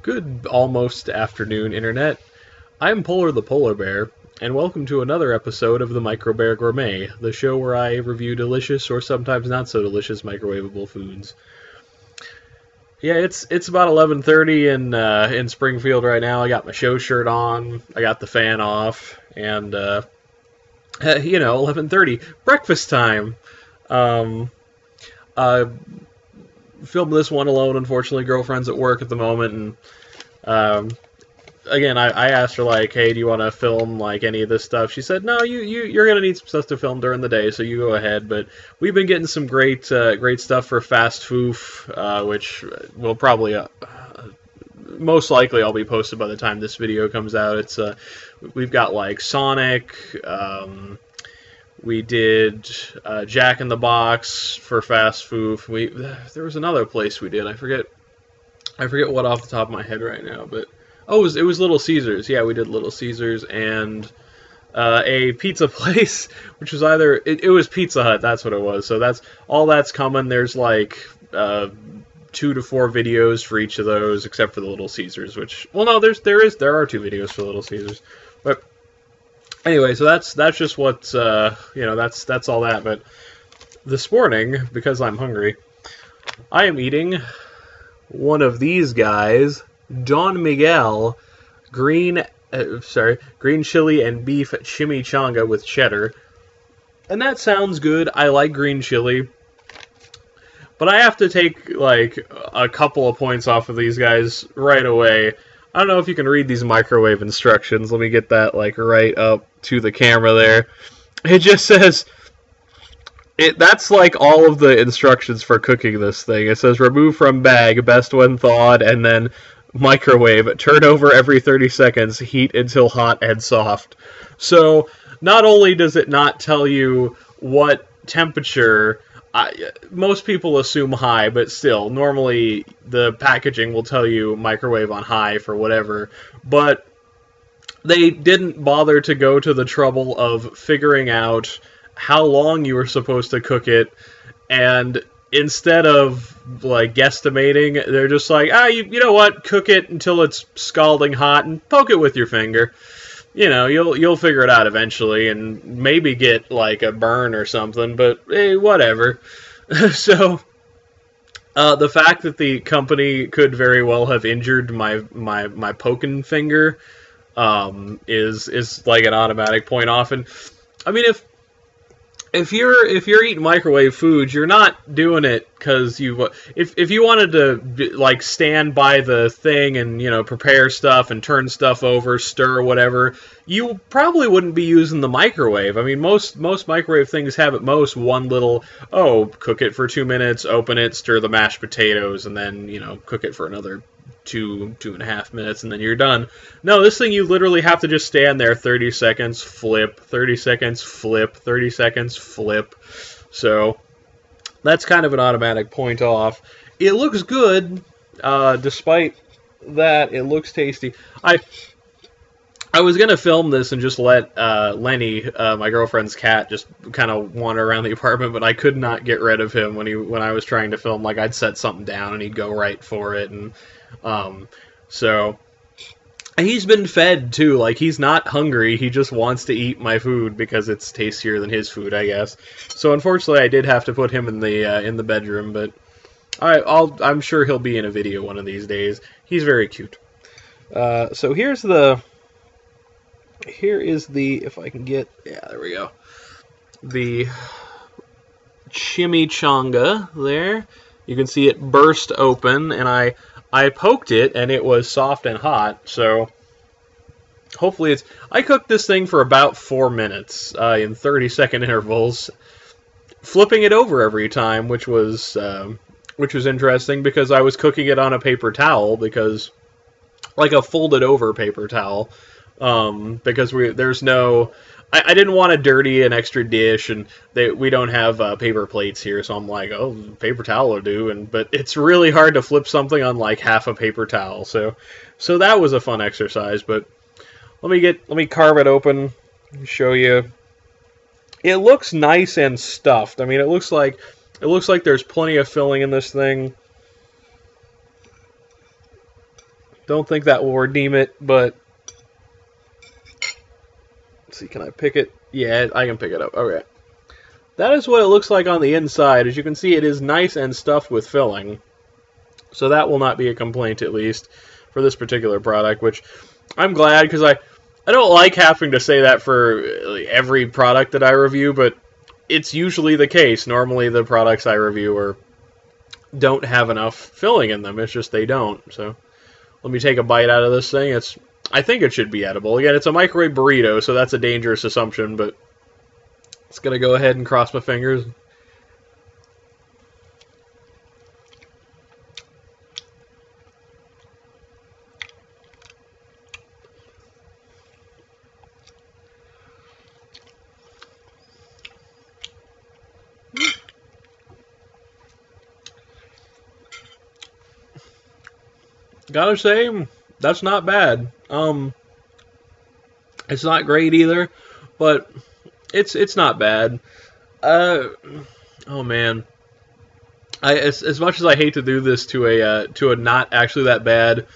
Good almost afternoon, Internet. I'm Polar the Polar Bear, and welcome to another episode of the Micro Bear Gourmet, the show where I review delicious or sometimes not so delicious microwavable foods. Yeah, it's about 11:30 in Springfield right now. I got my show shirt on, I got the fan off, and 11:30 breakfast time. Um, uh, Filmed this one alone. Unfortunately, girlfriend's at work at the moment, and um, again, I asked her like, "Hey, do you want to film like any of this stuff?" She said, "No, you're gonna need some stuff to film during the day, so you go ahead." But we've been getting some great stuff for Fast Foof, which will probably most likely I'll be posted by the time this video comes out. We've got like Sonic. We did Jack in the Box for Fast Foof. There was another place we did. I forget what off the top of my head right now, but it was Little Caesars. Yeah, we did Little Caesars and a pizza place, which was it was Pizza Hut. That's what it was. So that's coming. There's like 2 to 4 videos for each of those, except for the Little Caesars. Which, well, no, there are 2 videos for Little Caesars, but anyway, so that's just what's that's all that. But this morning, because I'm hungry, I am eating one of these guys, Don Miguel green chili and beef chimichanga with cheddar. And that sounds good. I like green chili. But I have to take like a couple of points off of these guys right away. I don't know if you can read these microwave instructions. Let me get that like right up to the camera there. It just says that's like all of the instructions for cooking this thing. It says remove from bag, best when thawed, and then microwave, turn over every 30 seconds, heat until hot and soft. So not only does it not tell you what temperature, most people assume high, but still, normally the packaging will tell you microwave on high for whatever, but they didn't bother to go to the trouble of figuring out how long you were supposed to cook it, and instead of like guesstimating, they're just like, you know what, cook it until it's scalding hot and poke it with your finger. You know, you'll figure it out eventually, and maybe get like a burn or something. But hey, whatever. So the fact that the company could very well have injured my poking finger is like an automatic point off. And I mean, if you're eating microwave foods, you're not doing it because if you wanted to like stand by the thing and prepare stuff and turn stuff over, stir whatever, you probably wouldn't be using the microwave. I mean, most microwave things have at most one little cook it for 2 minutes, open it, stir the mashed potatoes, and then cook it for another 2.5 minutes, and then you're done. No, this thing you literally have to just stand there 30 seconds, flip, 30 seconds, flip, 30 seconds, flip. So that's kind of an automatic point off. It looks good, despite that. It looks tasty. I was gonna film this and just let Lenny, my girlfriend's cat, just kind of wander around the apartment, but I could not get rid of him when I was trying to film. Like, I'd set something down and he'd go right for it, and so he's been fed too. Like, he's not hungry. He just wants to eat my food because it's tastier than his food, I guess. So unfortunately, I did have to put him in the bedroom, but I'm sure he'll be in a video one of these days. He's very cute. So here is the, if I can get, yeah, there we go, the chimichanga there. You can see it burst open, and I poked it, and it was soft and hot, so hopefully I cooked this thing for about 4 minutes in 30-second intervals, flipping it over every time, which was interesting because I was cooking it on a paper towel, because like a folded over paper towel. Because there's no, I didn't want to dirty an extra dish, and we don't have paper plates here, so I'm like, paper towel will do. But it's really hard to flip something on like half a paper towel, so that was a fun exercise. But let me carve it open, and show you. It looks nice and stuffed. I mean, it looks like there's plenty of filling in this thing. Don't think that will redeem it, but let's see, can I pick it? Yeah, I can pick it up. Okay. That is what it looks like on the inside. As you can see, it is nice and stuffed with filling. So that will not be a complaint, at least, for this particular product, which I'm glad, because I don't like having to say that for every product that I review, but it's usually the case. Normally the products I review don't have enough filling in them. It's just they don't. So let me take a bite out of this thing. I think it should be edible. Again, it's a microwave burrito, so that's a dangerous assumption, but it's going to go ahead and cross my fingers. Gotta say, that's not bad. It's not great either, but it's not bad. Oh man, as much as I hate to do this to a not actually that bad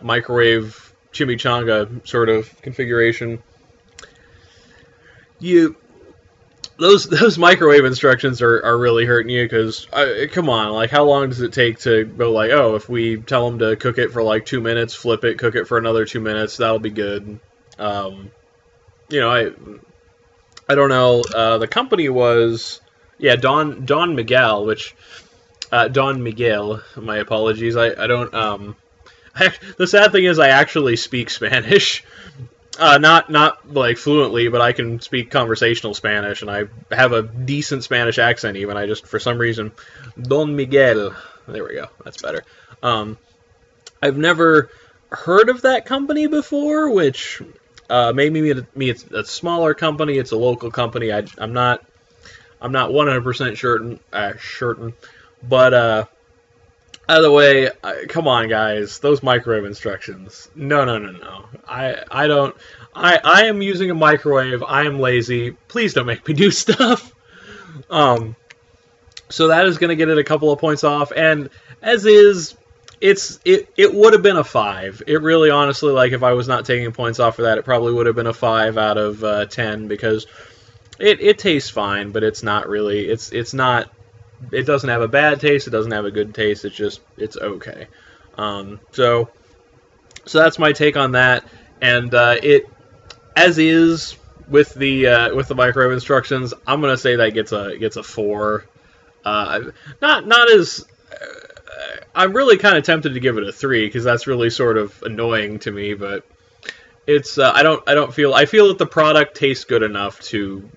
microwave chimichanga sort of configuration, those microwave instructions are really hurting you, because come on, like, how long does it take to go, like, oh, if we tell them to cook it for like 2 minutes, flip it, cook it for another 2 minutes, that'll be good. You know, I don't know. The company was, yeah, Don Miguel, which Don Miguel. My apologies. I don't. The sad thing is, I actually speak Spanish. Not like fluently, but I can speak conversational Spanish, and I have a decent Spanish accent even. I just, for some reason, Don Miguel. There we go. That's better. I've never heard of that company before, which maybe it's a smaller company. It's a local company. I'm not 100% certain, but either way, come on, guys. Those microwave instructions. No. I am using a microwave. I am lazy. Please don't make me do stuff. So that is going to get it a couple of points off. And as is, it would have been a 5. It really, honestly, like, if I was not taking points off for that, it probably would have been a 5 out of 10, because it tastes fine, but it's not really. It's not. It doesn't have a bad taste. It doesn't have a good taste. It's okay. So that's my take on that. And it, as is with the microwave instructions, I'm gonna say that gets a 4. Not as. I'm really kind of tempted to give it a 3, because that's really sort of annoying to me. But it's I feel that the product tastes good enough to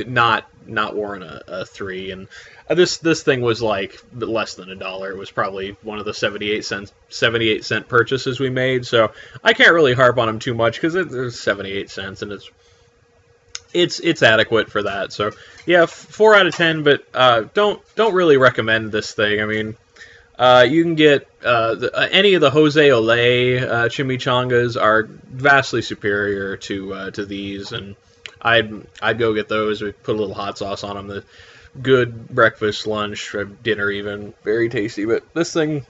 not warrant a 3. And this thing was like less than $1. It was probably one of the 78-cent purchases we made, so I can't really harp on them too much, because it's 78 cents and it's adequate for that. So yeah, 4 out of 10, but don't really recommend this thing. I mean, you can get any of the Jose Olé chimichangas are vastly superior to these, and I'd go get those. We put a little hot sauce on them. The good breakfast, lunch, dinner even. Very tasty. But this thing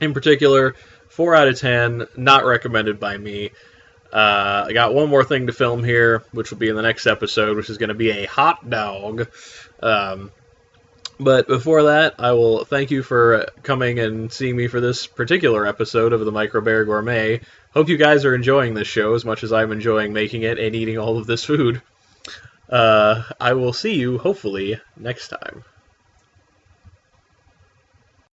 in particular, 4 out of 10, not recommended by me. I got one more thing to film here, which will be in the next episode, which is going to be a hot dog. But before that, I will thank you for coming and seeing me for this particular episode of the Micro Bear Gourmet. Hope you guys are enjoying this show as much as I'm enjoying making it and eating all of this food. I will see you, hopefully, next time.